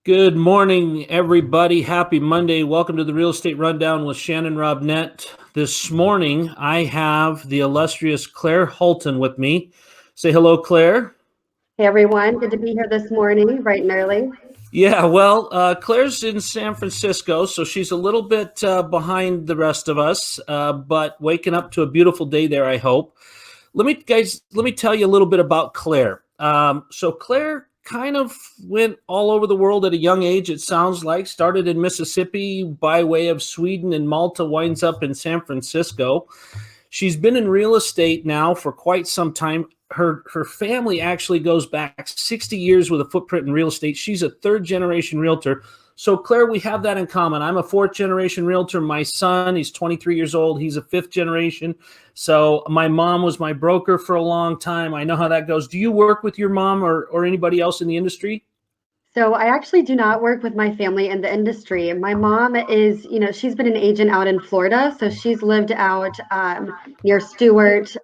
Good morning, everybody. Happy Monday. Welcome to the Real Estate Rundown with Shannon Robnett. This morning, I have the illustrious Claire Hultin with me. Say hello, Claire. Hey everyone, good to be here this morning, bright and early. Yeah, well, Claire's in San Francisco, so she's a little bit behind the rest of us, but waking up to a beautiful day there, I hope. Let me tell you a little bit about Claire. So Claire kind of went all over the world at a young age, it sounds like. Started in Mississippi by way of Sweden and Malta, winds up in San Francisco. She's been in real estate now for quite some time. Her family actually goes back 60 years with a footprint in real estate. She's a third generation realtor. So Claire, we have that in common. I'm a fourth generation realtor. My son, he's 23 years old. He's a fifth generation. So my mom was my broker for a long time. I know how that goes. Do you work with your mom or anybody else in the industry? So I actually do not work with my family in the industry. My mom is, she's been an agent out in Florida. So she's lived out near Stewart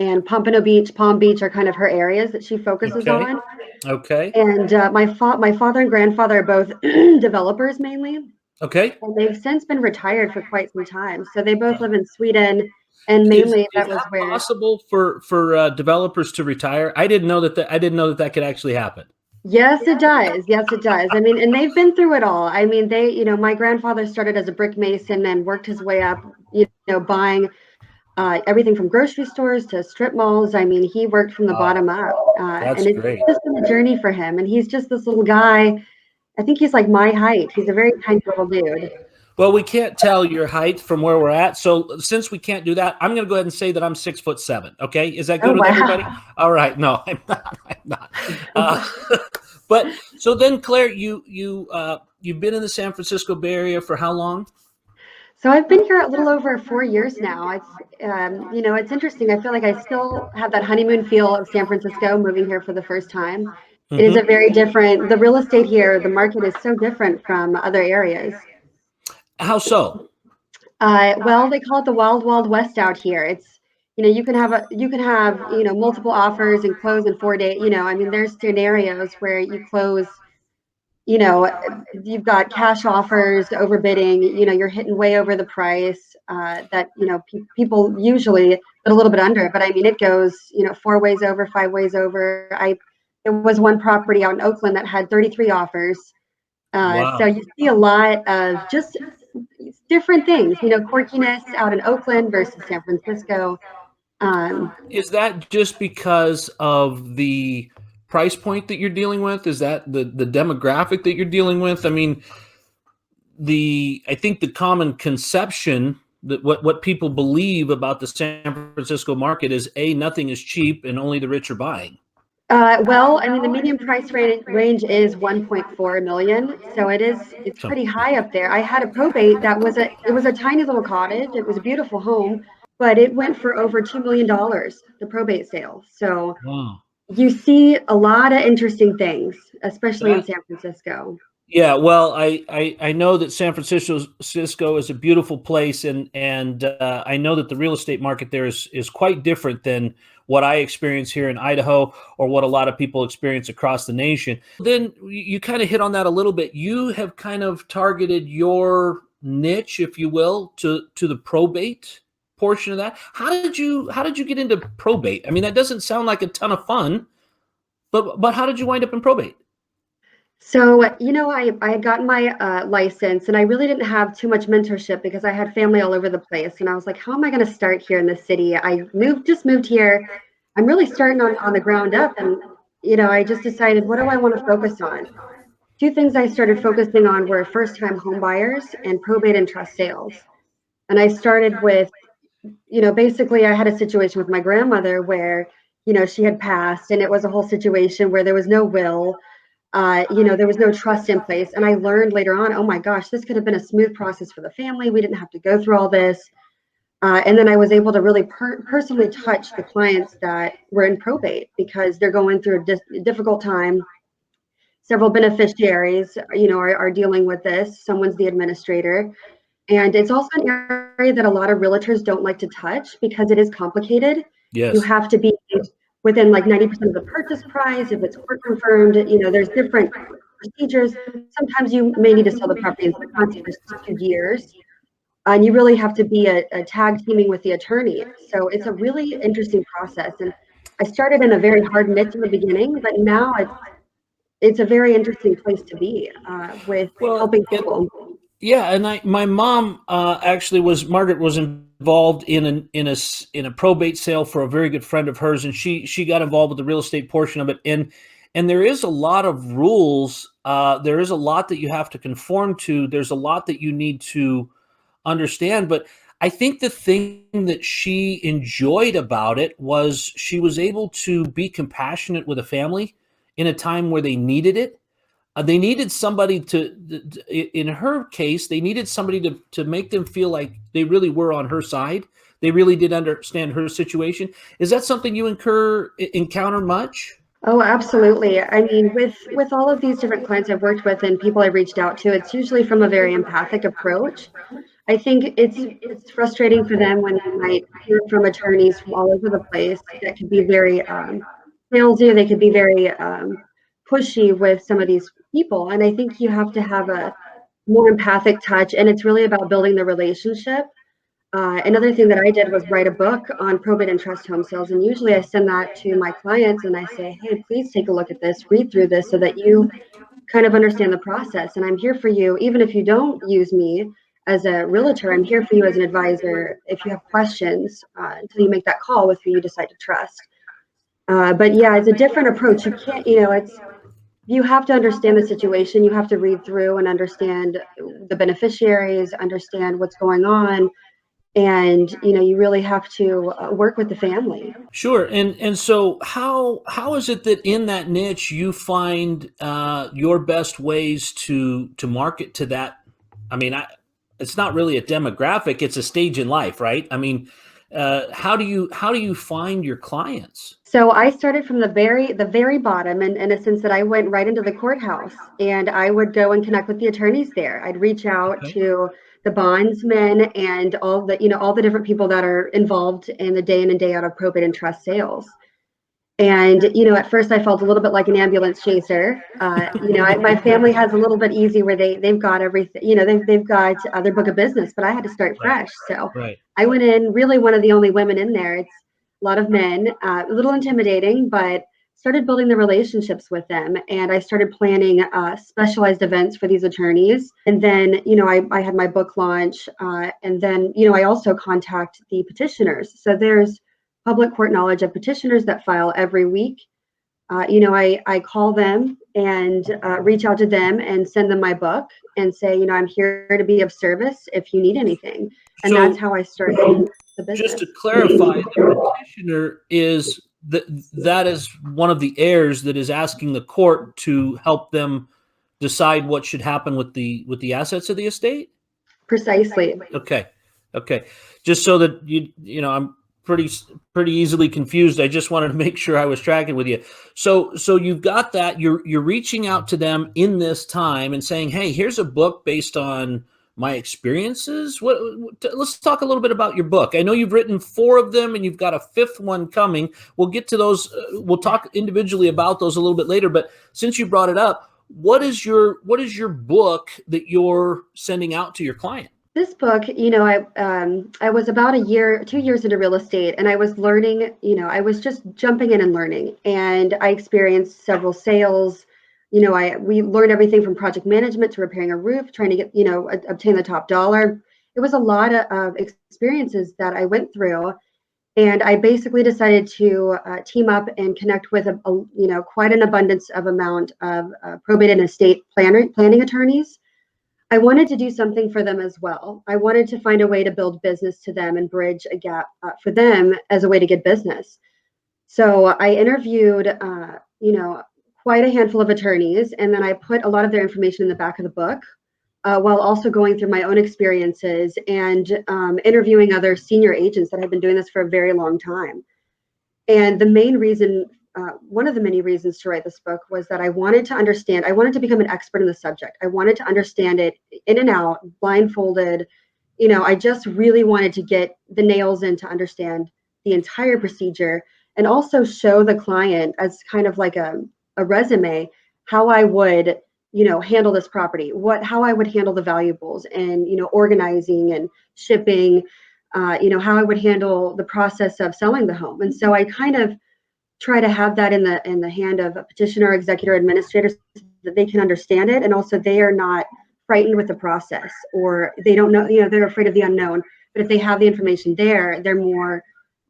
and Pompano Beach, Palm Beach are kind of her areas that she focuses Okay. on. Okay. And my father and grandfather are both developers mainly, Okay. and they've since been retired for quite some time. So they both live in Sweden, and Is mainly is that was that where. possible for developers to retire? I didn't know that could actually happen. Yes, it does. Yes, it does. I mean, and they've been through it all. I mean, my grandfather started as a brick mason and worked his way up, buying everything from grocery stores to strip malls. I mean, he worked from the Wow, bottom up, that's and it's great. just been a journey for him. And he's just this little guy. I think he's like my height. He's a very tiny little dude. Well, we can't tell your height from where we're at. So since we can't do that, I'm going to go ahead and say that I'm 6'7". Okay, is that Oh good with everybody? wow. All right. No, I'm not. I'm not. But so then, Claire, you've been in the San Francisco Bay Area for how long? So I've been here a little over 4 years now. It's interesting. I feel like I still have that honeymoon feel of San Francisco moving here for the first time. It is a Hmm. very different, the real estate here, the market is so different from other areas. How so? Well, they call it the wild, wild west out here. You can have, multiple offers and close in 4 days. I mean, there's scenarios where you close, you know, you've got cash offers, overbidding, you're hitting way over the price that, people usually put a little bit under. But I mean, it goes, 4 ways over, 5 ways over. There was one property out in Oakland that had 33 offers. So Wow. you see a lot of just different things, quirkiness out in Oakland versus San Francisco. Um, Is that just because of the price point that you're dealing with? Is that the demographic that you're dealing with? I mean, I think the common conception that what people believe about the San Francisco market is nothing is cheap and only the rich are buying. well, I mean, the median price range is 1.4 million, so it's So pretty high up there. I had a probate that it was a tiny little cottage. It was a beautiful home, but it went for over $2 million, the probate sale. So wow. you see a lot of interesting things, especially in That San Francisco. Yeah, well, I know that San Francisco is a beautiful place, and I know that the real estate market there is quite different than what I experience here in Idaho or what a lot of people experience across the nation. Then you kind of hit on that a little bit. You have kind of targeted your niche, if you will, to the probate portion of that. How did you get into probate? I mean, that doesn't sound like a ton of fun, but how did you wind up in probate? So, I had gotten my license and I really didn't have too much mentorship because I had family all over the place. And I was like, how am I going to start here in the city? Just moved here. I'm really starting on the ground up. And, I just decided, what do I want to focus on? Two things I started focusing on were first time home buyers and probate and trust sales. And I started with, basically I had a situation with my grandmother where, she had passed and it was a whole situation where there was no will, there was no trust in place. And I learned later on, oh my gosh, this could have been a smooth process for the family. We didn't have to go through all this. And then I was able to really personally touch the clients that were in probate because they're going through a difficult time. Several beneficiaries, are dealing with this. Someone's the administrator. And it's also an area that a lot of realtors don't like to touch because it is complicated. You Yes. have to be within like 90% of the purchase price. If it's court confirmed, there's different procedures. Sometimes you may need to sell the property in 6 months versus 2 years. And you really have to be a tag teaming with the attorney. So it's a really interesting process. And I started in a very hard niche in the beginning, but now it's a very interesting place to be with Well, helping people. yeah, and my mom actually Margaret was involved in a probate sale for a very good friend of hers, and she got involved with the real estate portion of it, and there is a lot of rules. There is a lot that you have to conform to. There's a lot that you need to understand, but I think the thing that she enjoyed about it was she was able to be compassionate with a family in a time where they needed it. They needed somebody in her case, they needed somebody to make them feel like they really were on her side. They really did understand her situation. Is that something you encounter much? Oh, absolutely. I mean, with all of these different clients I've worked with and people I've reached out to, it's usually from a very empathic approach. I think it's frustrating for them when they might hear from attorneys from all over the place that could be very salesy. They could be very pushy with some of these people, and I think you have to have a more empathic touch, and it's really about building the relationship. Another thing that I did was write a book on probate and trust home sales, and usually I send that to my clients and I say, "Hey, please take a look at this, read through this, so that you kind of understand the process. And I'm here for you, even if you don't use me as a realtor. I'm here for you as an advisor if you have questions until you make that call with who you decide to trust." But yeah, it's a different approach. You can't, you have to understand the situation. You have to read through and understand the beneficiaries, understand what's going on, and you really have to work with the family. Sure. And so how is it that in that niche you find your best ways to market to that? I mean, it's not really a demographic; it's a stage in life, right? I mean, how do you find your clients? So I started from the very bottom, and in a sense that I went right into the courthouse, and I would go and connect with the attorneys there. I'd reach out Okay. to the bondsmen and all the different people that are involved in the day in and day out of probate and trust sales. And at first I felt a little bit like an ambulance chaser. My family has a little bit easy where they've got everything. They've got their book of business, but I had to start Right. fresh. So Right. I went in really one of the only women in there. It's a lot of men, a little intimidating, but started building the relationships with them, and I started planning specialized events for these attorneys. And then I had my book launch, and then I also contact the petitioners. So there's public court knowledge of petitioners that file every week. I call them and reach out to them and send them my book and say, I'm here to be of service if you need anything. And that's So how I started the just business. to clarify, the petitioner is that is one of the heirs that is asking the court to help them decide what should happen with the assets of the estate. Precisely. Okay. Okay. Just so that I'm pretty pretty easily confused. I just wanted to make sure I was tracking with you. So you've got that. You're reaching out to them in this time and saying, "Hey, here's a book based on my experiences." Let's talk a little bit about your book. I know you've written 4 of them, and you've got a 5th one coming. We'll get to those. We'll talk individually about those a little bit later. But since you brought it up, what is your book that you're sending out to your client? This book, I was about 2 years into real estate, and I was learning. I was just jumping in and learning, and I experienced several sales. We learned everything from project management to repairing a roof, trying to get obtain the top dollar. It was a lot of experiences that I went through, and I basically decided to team up and connect with quite an abundance of amount of probate and estate planning attorneys. I wanted to do something for them as well. I wanted to find a way to build business to them and bridge a gap for them as a way to get business. So I interviewed, quite a handful of attorneys, and then I put a lot of their information in the back of the book, while also going through my own experiences and interviewing other senior agents that have been doing this for a very long time. And one of the many reasons to write this book was that I wanted to understand, I wanted to become an expert in the subject. I wanted to understand it in and out, blindfolded. I just really wanted to get the nails in to understand the entire procedure and also show the client as kind of like a resume how I would handle this property, how I would handle the valuables, and organizing and shipping, how I would handle the process of selling the home. And so I kind of try to have that in the hand of a petitioner, executor, administrator, so that they can understand it, and also they are not frightened with the process, or they don't know, they're afraid of the unknown. But if they have the information there, they're more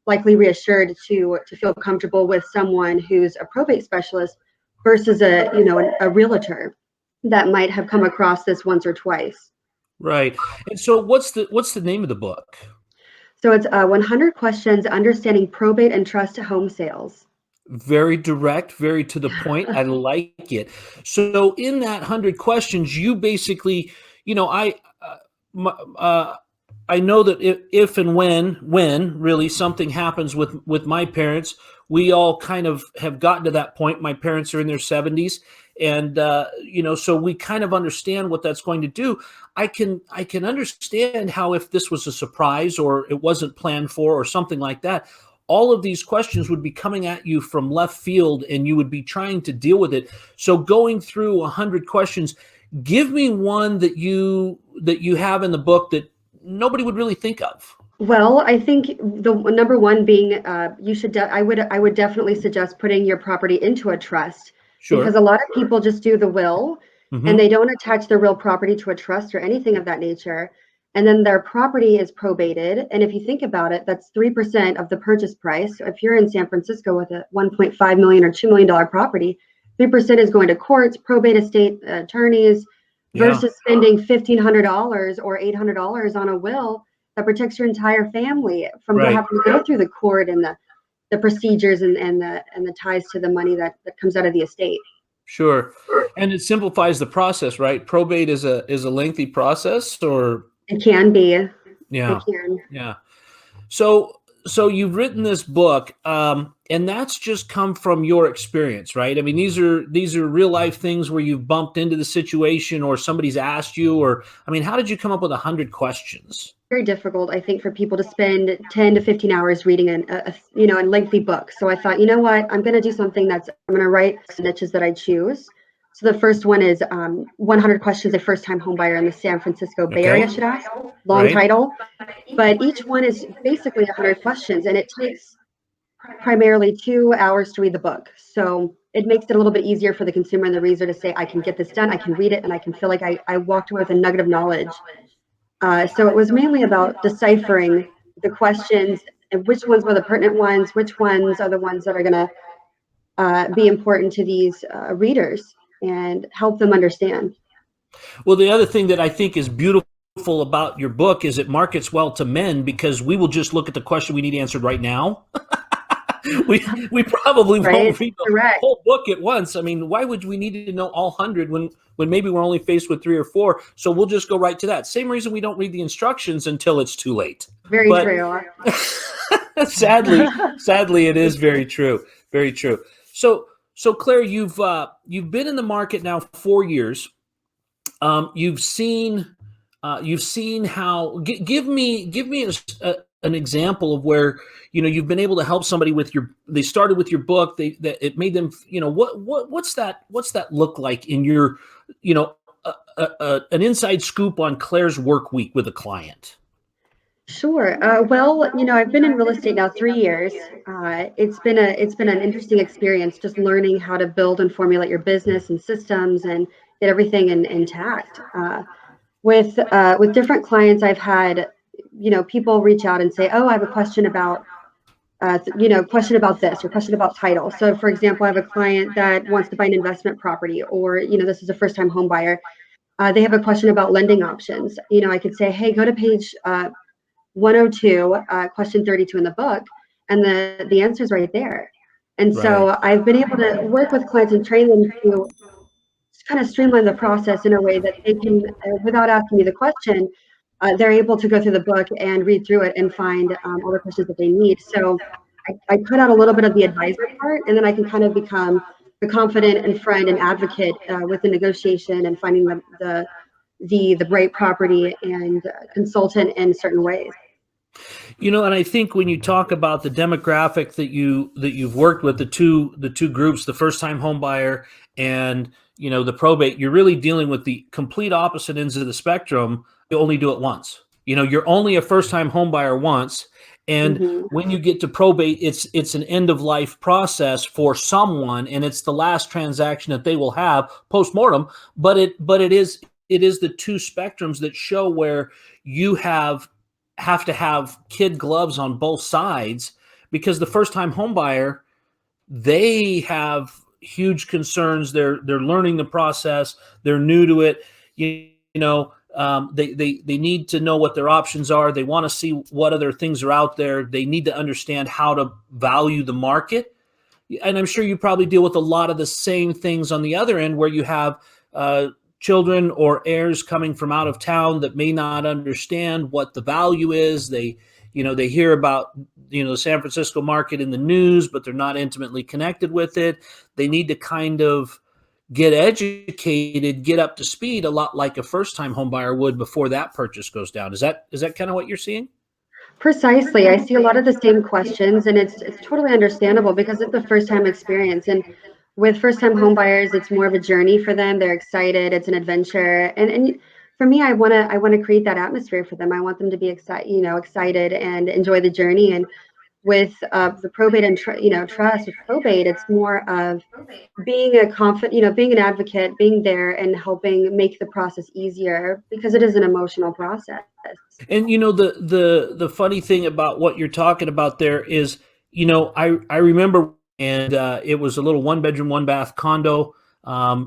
likely reassured to feel comfortable with someone who's a probate specialist versus a realtor that might have come across this once or twice. Right. And so what's the name of the book? So it's 100 Questions Understanding Probate and Trust Home Sales. Very direct, very to the point. I like it. So in that 100 questions, you basically, I know that if and when really something happens with my parents, we all kind of have gotten to that point. My parents are in their 70s, and so we kind of understand what that's going to do. I can understand how, if this was a surprise or it wasn't planned for or something like that, all of these questions would be coming at you from left field, and you would be trying to deal with it. So going through 100 questions, give me one that you have in the book that nobody would really think of. Well, I think the number one being, I would definitely suggest putting your property into a trust, because Sure. a lot of people just do the will, and Mm-hmm. they don't attach their real property to a trust or anything of that nature. And then their property is probated. And if you think about it, that's 3% of the purchase price. So if you're in San Francisco with a 1.5 million or $2 million property, 3% is going to courts, probate estate attorneys, Yeah. versus spending $1,500 or $800 on a will that protects your entire family from Right. having to go through the court and the procedures and the ties to the money that comes out of the estate. Sure. And it simplifies the process, right? Probate is a lengthy process, or It can be. It yeah. can. Yeah. So you've written this book, and that's just come from your experience, right? I mean, these are real life things where you've bumped into the situation, or somebody's asked you, or I mean, how did you come up with 100 questions? Very difficult, I think, for people to spend 10 to 15 hours reading a lengthy book. So I thought, you know what, I'm going to do something I'm going to write niches that I choose. So the first one is 100 Questions a First-Time Homebuyer in the San Francisco Bay Okay. Area Should Ask. Long Right. title, but each one is basically 100 questions, and it takes primarily 2 hours to read the book. So it makes it a little bit easier for the consumer and the reader to say, I can get this done, I can read it, and I can feel like I walked away with a nugget of knowledge. So it was mainly about deciphering the questions and which ones were the pertinent ones, which ones are the ones that are going to be important to these readers and help them understand. Well, the other thing that I think is beautiful about your book is it markets well to men, because we will just look at the question we need answered right now. we probably Right? won't read the Correct. whole book at once. I mean, why would we need to know all 100 when maybe we're only faced with 3 or 4? So we'll just go right to that. Same reason we don't read the instructions until it's too late. Very But true. sadly, it is very true. Very true. So Claire, you've been in the market now 4 years. You've seen how. Give me an example of where you've been able to help somebody with they started with your book. That it made them. What's that look like in your an inside scoop on Claire's work week with a client? Sure. Well, I've been in real estate now 3 years. It's been an interesting experience, just learning how to build and formulate your business and systems and get everything intact. With different clients, I've had people reach out and say, "Oh, I have a question about question about this or question about title." So, for example, I have a client that wants to buy an investment property, or this is a first-time home buyer. They have a question about lending options. I could say, "Hey, go to page 102, question 32 in the book," and the answer is right there. And Right. so I've been able to work with clients and train them to kind of streamline the process in a way that they can, without asking me the question, they're able to go through the book and read through it and find all the questions that they need. So I cut out a little bit of the advisor part, and then I can kind of become the confident and friend and advocate with the negotiation and finding the right property and consultant in certain ways. And I think when you talk about the demographic that you've worked with, the two groups, the first time home buyer and the probate, you're really dealing with the complete opposite ends of the spectrum. You only do it once. You're only a first-time home buyer once. And Hmm. when you get to probate, it's an end-of-life process for someone, and it's the last transaction that they will have post-mortem. But it is the two spectrums that show where you have to have kid gloves on both sides, because the first-time home buyer, they have huge concerns. They're learning the process. They're new to it. They need to know what their options are. They want to see what other things are out there. They need to understand how to value the market. And I'm sure you probably deal with a lot of the same things on the other end, where you have children or heirs coming from out of town that may not understand what the value is. They hear about the San Francisco market in the news, but they're not intimately connected with it. They need to kind of get educated, get up to speed, a lot like a first-time home buyer would before that purchase goes down. Is that kind of what you're seeing? Precisely. I see a lot of the same questions, and it's totally understandable because it's the first time experience. And with first time home buyers, it's more of a journey for them. They're excited. It's an adventure. And for me, I want to create that atmosphere for them. I want them to be excited and enjoy the journey. And with the probate and trust with probate, it's more of being a confident, being an advocate, being there and helping make the process easier because it is an emotional process. And the funny thing about what you're talking about there is, I remember, and it was a little 1 bedroom, 1 bath condo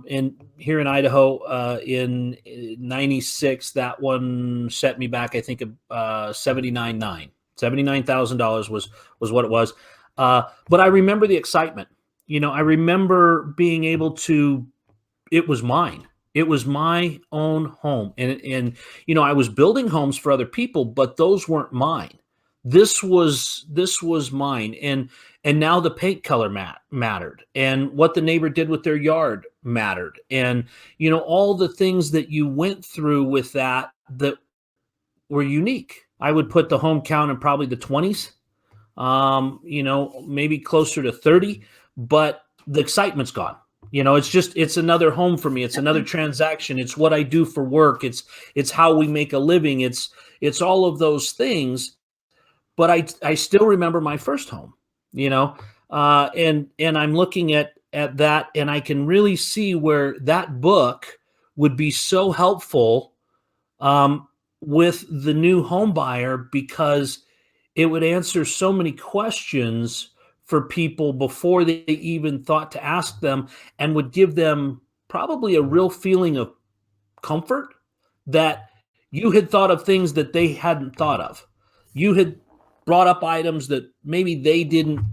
in here in Idaho in '96. That one set me back, I think, $79,000 was what it was. But I remember the excitement. I remember being able to. It was mine. It was my own home. And I was building homes for other people, but those weren't mine. This was mine. And now the paint color mattered, and what the neighbor did with their yard mattered. And all the things that you went through with that were unique. I would put the home count in probably the 20s, maybe closer to 30, but the excitement's gone. It's another home for me. It's another transaction. It's what I do for work. It's how we make a living. It's all of those things. But I still remember my first home, and I'm looking at that, and I can really see where that book would be so helpful with the new home buyer, because it would answer so many questions for people before they even thought to ask them, and would give them probably a real feeling of comfort that you had thought of things that they hadn't thought of. You had brought up items that maybe they didn't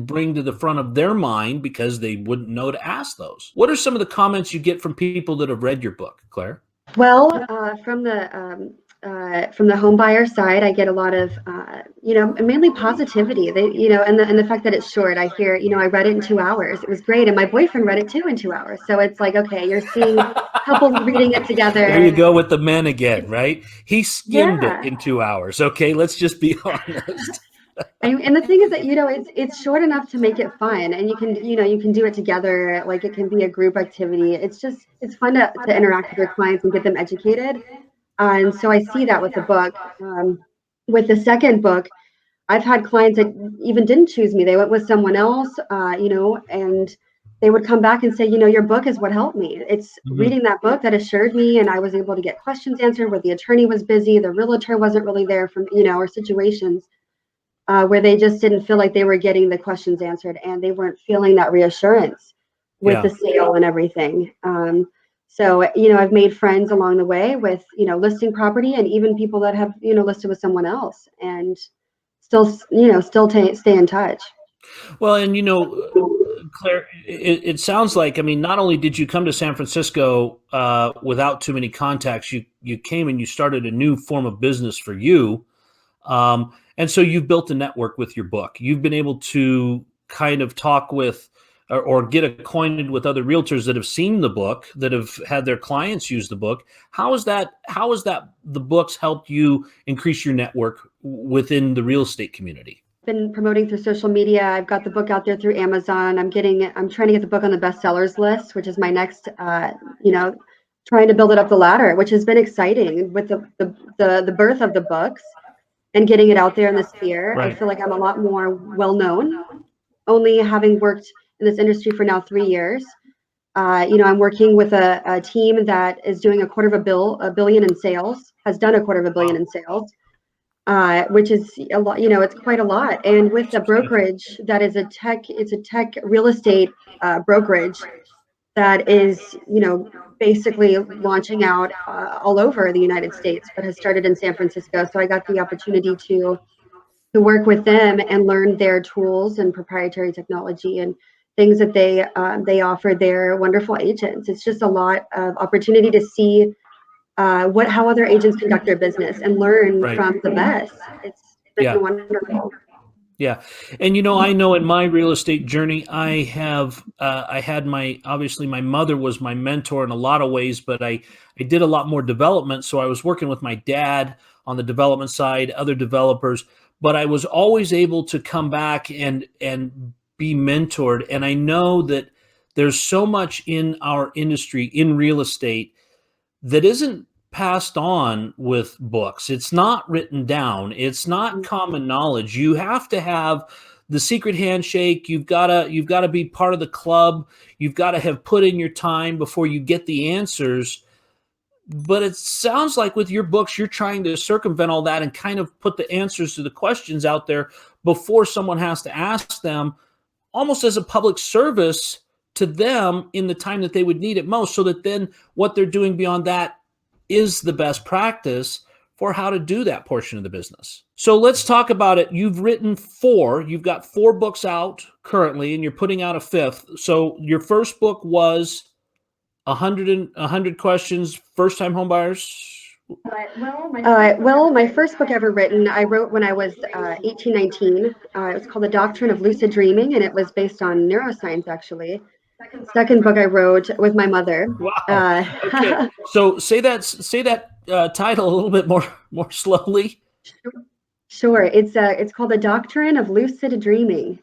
bring to the front of their mind because they wouldn't know to ask those. What are some of the comments you get from people that have read your book, Claire? Well, from the home buyer side, I get a lot of, mainly positivity. And the fact that it's short. I hear, I read it in 2 hours. It was great, and my boyfriend read it too in 2 hours. So it's like, okay, you're seeing couples reading it There you together. go with the men again, right? He skimmed it Yeah. in 2 hours. Okay, let's just be honest. And the thing is that it's short enough to make it fun, and you can do it together. Like it can be a group activity. It's fun to interact with your clients and get them educated. And so I see that with the book. With the second book, I've had clients that even didn't choose me. They went with someone else, and they would come back and say, your book is what helped me. It's Mhm. reading that book that assured me, and I was able to get questions answered where the attorney was busy, the realtor wasn't really there from, or situations where they just didn't feel like they were getting the questions answered, and they weren't feeling that reassurance with the Yeah. sale and everything. So, I've made friends along the way with, listing property, and even people that have, listed with someone else, and still stay in touch. Well, and Claire, it sounds like, I mean, not only did you come to San Francisco without too many contacts, you came and you started a new form of business for you. And so you've built a network with your book. You've been able to kind of talk with or get acquainted with other realtors that have seen the book, that have had their clients use the book. How is that the books helped you increase your network within the real estate community? been promoting through social media. I've got the book out there through Amazon. I'm trying to get the book on the bestsellers list, which is my next, trying to build it up the ladder, which has been exciting with the birth of the books and getting it out there in the sphere. I Right. feel like I'm a lot more well known, only having worked in this industry for now 3 years. I'm working with a team that is doing a billion in sales, has done a quarter of a billion in sales, which is a lot. It's quite a lot. And with a brokerage that is it's a tech real estate brokerage that is, basically launching out all over the United States, but has started in San Francisco. So I got the opportunity to work with them and learn their tools and proprietary technology and things that they offer their wonderful agents. It's just a lot of opportunity to see how other agents conduct their business and learn Right. from the best. It's Yeah. been wonderful. Yeah. And I know in my real estate journey, I had obviously my mother was my mentor in a lot of ways, but I did a lot more development. So I was working with my dad on the development side, other developers, but I was always able to come back and be mentored. And I know that there's so much in our industry in real estate that isn't passed on with books. It's not written down. It's not common knowledge. You have to have the secret handshake. You've got to be part of the club. You've got to have put in your time before you get the answers. But it sounds like with your books, you're trying to circumvent all that and kind of put the answers to the questions out there before someone has to ask them, almost as a public service to them in the time that they would need it most, so that then what they're doing beyond that is the best practice for how to do that portion of the business. So let's talk about it. You've got 4 books out currently, and you're putting out a 5th. So your first book was 100 questions, first time homebuyers. Well, my first book ever written, I wrote when I was 18, 19. It was called The Doctrine of Lucid Dreaming, and it was based on neuroscience, actually. Second book I wrote with my mother. Wow. Okay. So say that title a little bit more slowly. Sure. It's called The Doctrine of Lucid Dreaming.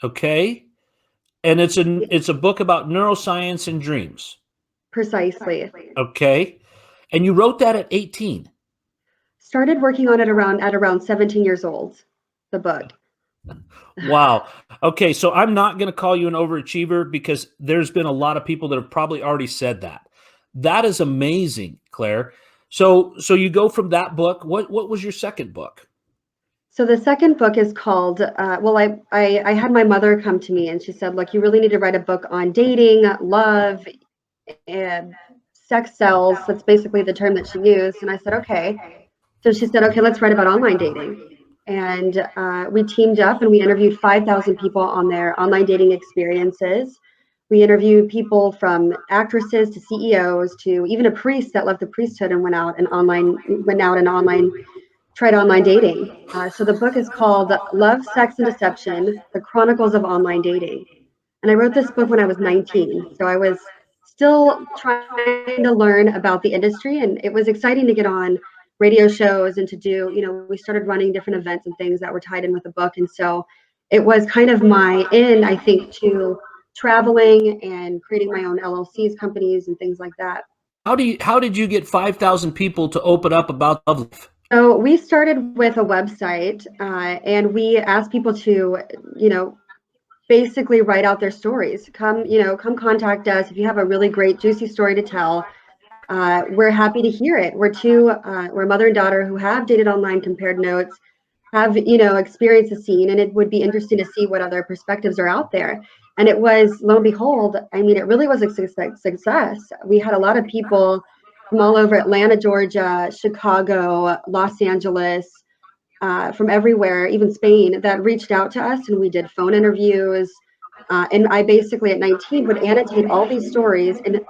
Okay. And it's a book about neuroscience and dreams. Precisely. Okay. And you wrote that at 18. Started working on it at around 17 years old, the book. Wow. Okay, so I'm not going to call you an overachiever because there's been a lot of people that have probably already said that. That is amazing, Claire. So you go from that book. What was your second book? So the second book is called, I had my mother come to me and she said, look, you really need to write a book on dating, love, and sex sells. That's basically the term that she used. And I said, okay. So she said, okay, let's write about online dating. And we teamed up and we interviewed 5,000 people on their online dating experiences. We interviewed people from actresses to CEOs to even a priest that left the priesthood and tried online dating. So the book is called Love, Sex, and Deception: The Chronicles of Online Dating. And I wrote this book when I was 19. So I was still trying to learn about the industry, and it was exciting to get on radio shows and to do, we started running different events and things that were tied in with the book. And so it was kind of my I think, to traveling and creating my own LLCs, companies, and things like that. How did you get 5,000 people to open up about love life? So we started with a website, and we asked people to, basically write out their stories. Come contact us if you have a really great, juicy story to tell. We're happy to hear it. We're a mother and daughter who have dated online, compared notes, have experienced the scene, and it would be interesting to see what other perspectives are out there. And it was, lo and behold, I mean, it really was a success. We had a lot of people from all over Atlanta, Georgia, Chicago, Los Angeles, from everywhere, even Spain, that reached out to us, and we did phone interviews. And I basically at 19 would annotate all these stories and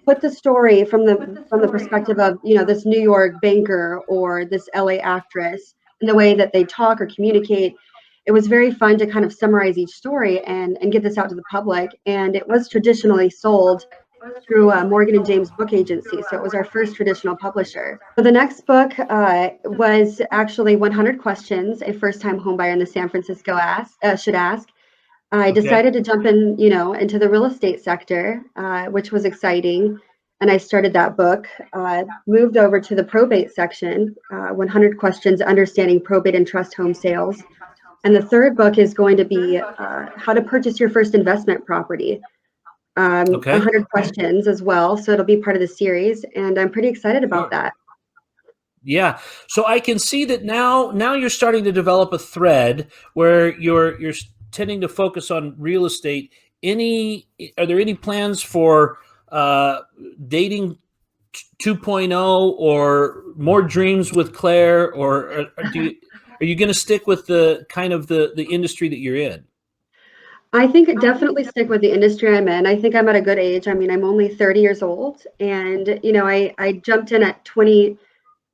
put the story from the perspective of, this New York banker or this LA actress, and the way that they talk or communicate. It was very fun to kind of summarize each story and get this out to the public. And it was traditionally sold through Morgan and James Book Agency. So it was our first traditional publisher. So the next book was actually 100 Questions a First-Time Homebuyer in the San Francisco should ask. I decided to jump in, into the real estate sector, which was exciting. And I started that book, moved over to the probate section, 100 Questions, Understanding Probate and Trust Home Sales. And the third book is going to be How to Purchase Your First Investment Property, 100 Questions as well. So it'll be part of the series. And I'm pretty excited about that. Yeah. So I can see that now you're starting to develop a thread where you're tending to focus on real estate. Are there any plans for dating 2.0 or more dreams with Claire, or are you going to stick with the kind of the industry that you're in? I think definitely stick with the industry I'm in. I think I'm at a good age. I mean, I'm only 30 years old, and I jumped in at 20,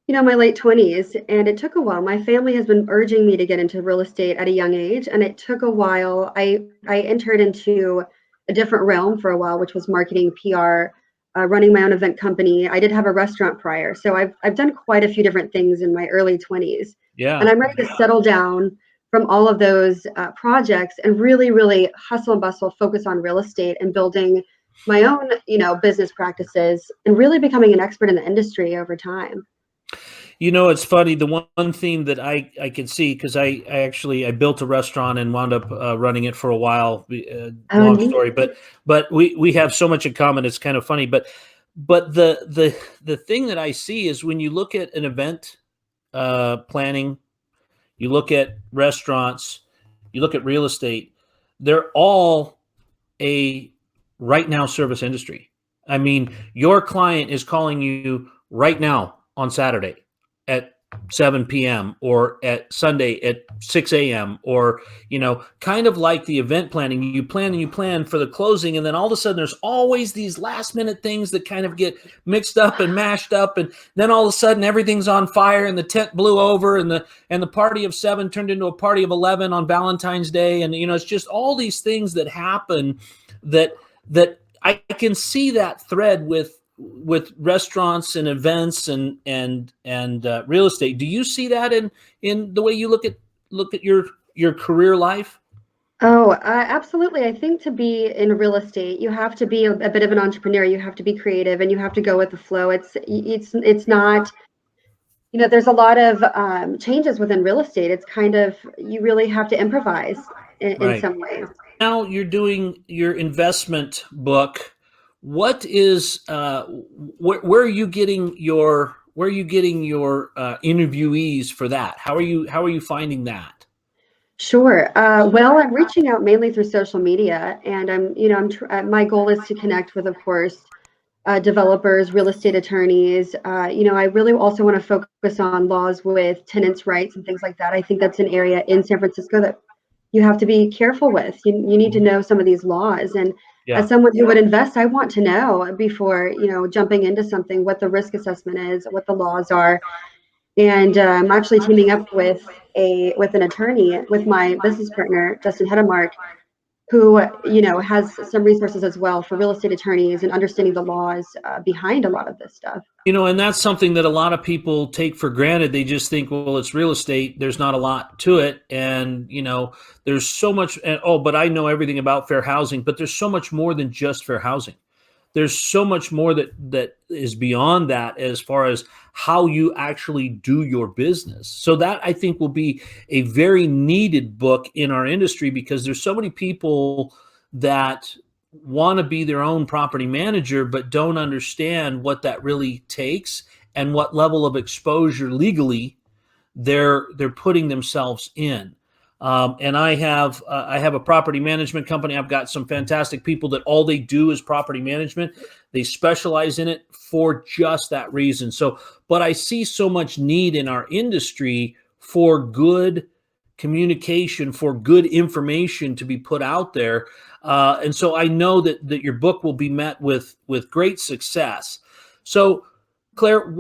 my late 20s, and it took a while. My family has been urging me to get into real estate at a young age, and it took a while. I entered into a different realm for a while, which was marketing, PR, running my own event company. I did have a restaurant prior, so I've done quite a few different things in my early 20s. Yeah. And I'm ready to settle down from all of those projects and really, really hustle and bustle, focus on real estate and building my own, business practices and really becoming an expert in the industry over time. It's funny. The one theme that I can see, because I built a restaurant and wound up running it for a while. Long story, but we have so much in common. It's kind of funny. But the thing that I see is when you look at an event planning, you look at restaurants, you look at real estate, they're all a right now service industry. I mean, your client is calling you right now on Saturday at 7 p.m. or at Sunday at 6 a.m. or, kind of like the event planning. You plan and you plan for the closing, and then all of a sudden there's always these last minute things that kind of get mixed up and mashed up, and then all of a sudden everything's on fire and the tent blew over and the party of 7 turned into a party of 11 on Valentine's Day, and it's just all these things that happen that I can see that thread with restaurants and events and real estate. Do you see that in the way you look at your career life? Oh, absolutely. I think to be in real estate, you have to be a bit of an entrepreneur. You have to be creative, and you have to go with the flow. It's not, there's a lot of changes within real estate. It's kind of, you really have to improvise in some ways. Now you're doing your investment book. What is where are you getting your interviewees for that? How are you finding that? Sure. Well, I'm reaching out mainly through social media, and my goal is to connect with, of course, developers, real estate attorneys. I really also want to focus on laws with tenants' rights and things like that. I think that's an area in San Francisco that you have to be careful with. You need to know some of these laws. And as someone who would invest, I want to know before, jumping into something, what the risk assessment is, what the laws are. And I'm actually teaming up with an attorney, with my business partner, Justin Hedemark, who, has some resources as well for real estate attorneys and understanding the laws behind a lot of this stuff. And that's something that a lot of people take for granted. They just think, well, it's real estate. There's not a lot to it. And, there's so much. But I know everything about fair housing. But there's so much more than just fair housing. There's so much more that is beyond that as far as how you actually do your business. So that, I think, will be a very needed book in our industry, because there's so many people that want to be their own property manager but don't understand what that really takes and what level of exposure legally they're putting themselves in. And I have a property management company. I've got some fantastic people that all they do is property management. They specialize in it for just that reason. So, but I see so much need in our industry for good communication, for good information to be put out there. And so I know that your book will be met with great success. So, Claire,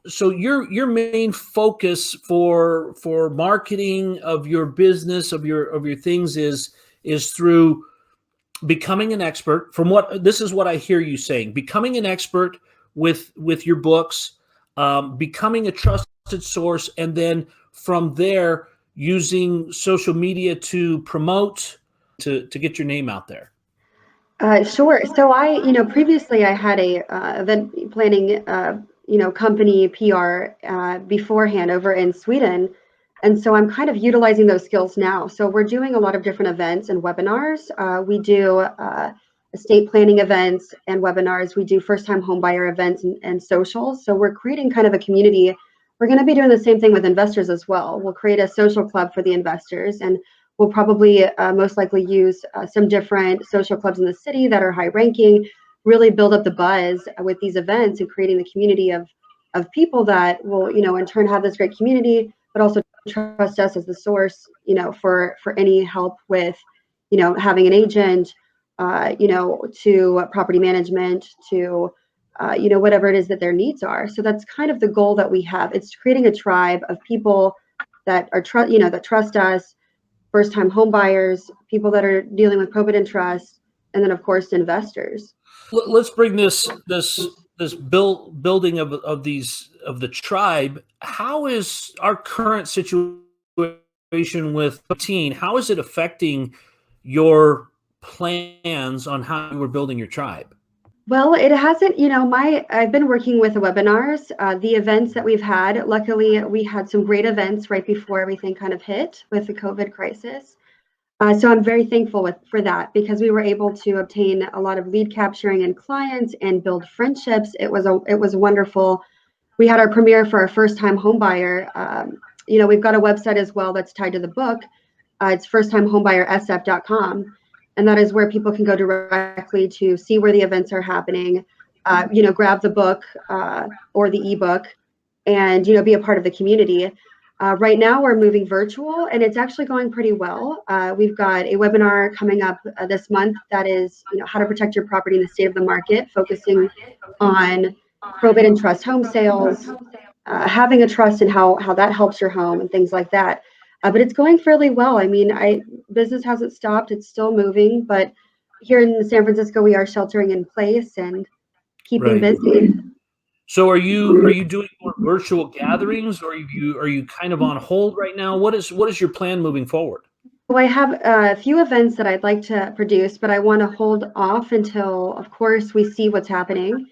so your main focus for marketing of your business, of your things is through becoming an expert. From what this is what I hear you saying, becoming an expert with your books, becoming a trusted source, and then from there using social media to promote, to get your name out there. Sure. So previously I had a event planning, company PR beforehand over in Sweden. And so I'm kind of utilizing those skills now. So we're doing a lot of different events and webinars. We do estate planning events and webinars. We do first-time homebuyer events and socials. So we're creating kind of a community. We're going to be doing the same thing with investors as well. We'll create a social club for the investors, and we'll probably most likely use some different social clubs in the city that are high ranking, really build up the buzz with these events and creating the community of people that will, in turn have this great community, but also trust us as the source, for any help with, having an agent, to property management, to whatever it is that their needs are. So that's kind of the goal that we have. It's creating a tribe of people that are that trust us, first-time home buyers, people that are dealing with probate and trust, and then of course investors. Let's bring this building of these of the tribe. How is our current situation with teen? How is it affecting your plans on how you were building your tribe? Well, it hasn't, I've been working with the webinars, the events that we've had. Luckily, we had some great events right before everything kind of hit with the COVID crisis. So I'm very thankful for that, because we were able to obtain a lot of lead capturing and clients and build friendships. It was wonderful. We had our premiere for our first time home buyer. We've got a website as well that's tied to the book. It's firsttimehomebuyersf.com. And that is where people can go directly to see where the events are happening, grab the book or the ebook, and, be a part of the community. Right now, we're moving virtual, and it's actually going pretty well. We've got a webinar coming up this month that is, how to protect your property in the state of the market, focusing on probate and trust home sales, having a trust and how that helps your home and things like that. But it's going fairly well. I mean, business hasn't stopped; it's still moving. But here in San Francisco, we are sheltering in place and keeping Right. busy. So are you doing more virtual gatherings, or are you kind of on hold right now? What is your plan moving forward? So I have a few events that I'd like to produce, but I want to hold off until, of course, we see what's happening.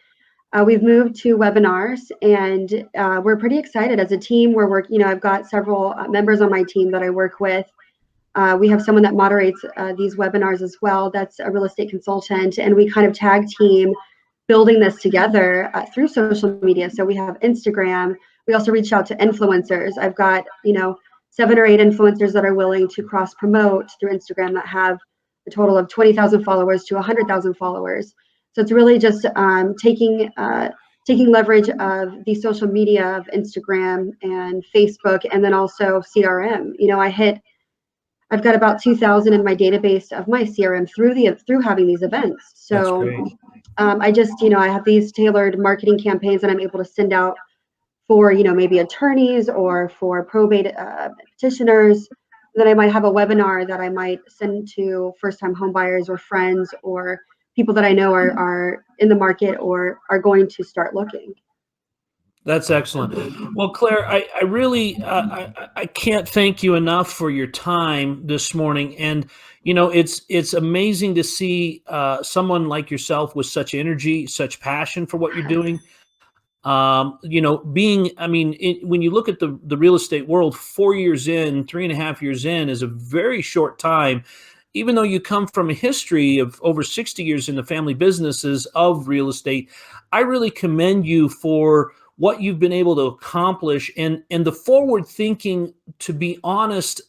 We've moved to webinars, and we're pretty excited as a team. We're working, I've got several members on my team that I work with. We have someone that moderates these webinars as well. That's a real estate consultant, and we kind of tag team building this together through social media. So we have Instagram. We also reach out to influencers. I've got, 7 or 8 influencers that are willing to cross promote through Instagram that have a total of 20,000 followers to 100,000 followers. So it's really just taking leverage of the social media of Instagram and Facebook, and then also CRM. I've got about 2,000 in my database of my CRM through having these events. That's So great. I just, I have these tailored marketing campaigns that I'm able to send out for, maybe attorneys or for probate petitioners. Then I might have a webinar that I might send to first-time home buyers or friends or people that I know are in the market or are going to start looking. That's excellent. Well, Claire, I really I can't thank you enough for your time this morning. And it's amazing to see someone like yourself with such energy, such passion for what you're doing. Being, I mean, when you look at the real estate world, 4 years in, 3.5 years in is a very short time. Even though you come from a history of over 60 years in the family businesses of real estate, I really commend you for what you've been able to accomplish, and the forward thinking to be honest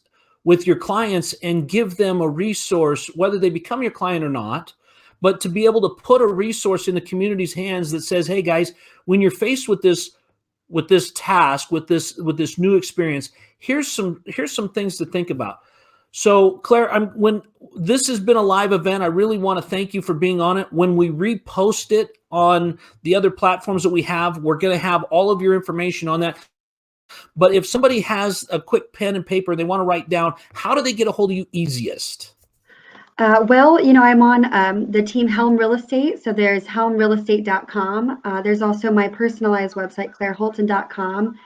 with your clients and give them a resource, whether they become your client or not, but to be able to put a resource in the community's hands that says, hey guys, when you're faced with this task, with this new experience, here's some things to think about. So Claire, when this has been a live event, I really want to thank you for being on it. When we repost it on the other platforms that we have, we're going to have all of your information on that. But if somebody has a quick pen and paper, they want to write down, how do they get a hold of you easiest? Well, I'm on the team Helm Real Estate. So there's helmrealestate.com. There's also my personalized website, clairehultin.com.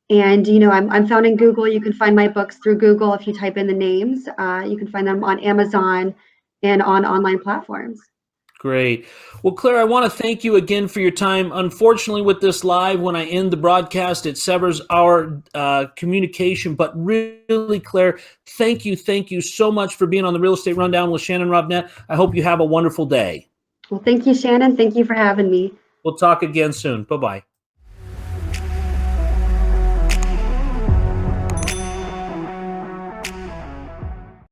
And, I'm found in Google. You can find my books through Google if you type in the names. You can find them on Amazon and on online platforms. Great. Well, Claire, I want to thank you again for your time. Unfortunately, with this live, when I end the broadcast, it severs our communication. But really, Claire, thank you so much for being on the Real Estate Rundown with Shannon Robnett. I hope you have a wonderful day. Well, thank you, Shannon. Thank you for having me. We'll talk again soon. Bye-bye.